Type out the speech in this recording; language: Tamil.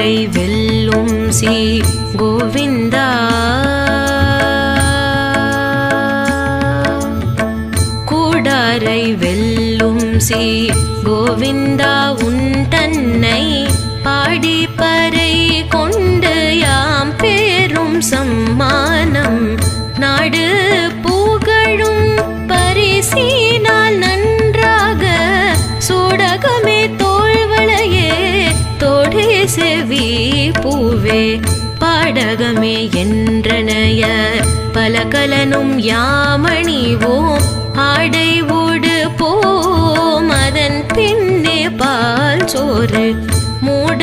கூடாரை வெல்லும் சி கோவிந்தா கூடாரை வெல்லும் சி கோவிந்தா உன் தன்னை பாடி பறை கொண்டு யாம் பேரும் சம்மானம் நாடு புகழும் பரிசினால் நன்றாக சூடகமே தோள்வளையே தோடே செவி பூவே பாடகமே என்றனைய பலகலனும் யாமணிவோம் ஆடை ஓடு போம் அதன் பின்னே பால் சோறு மூட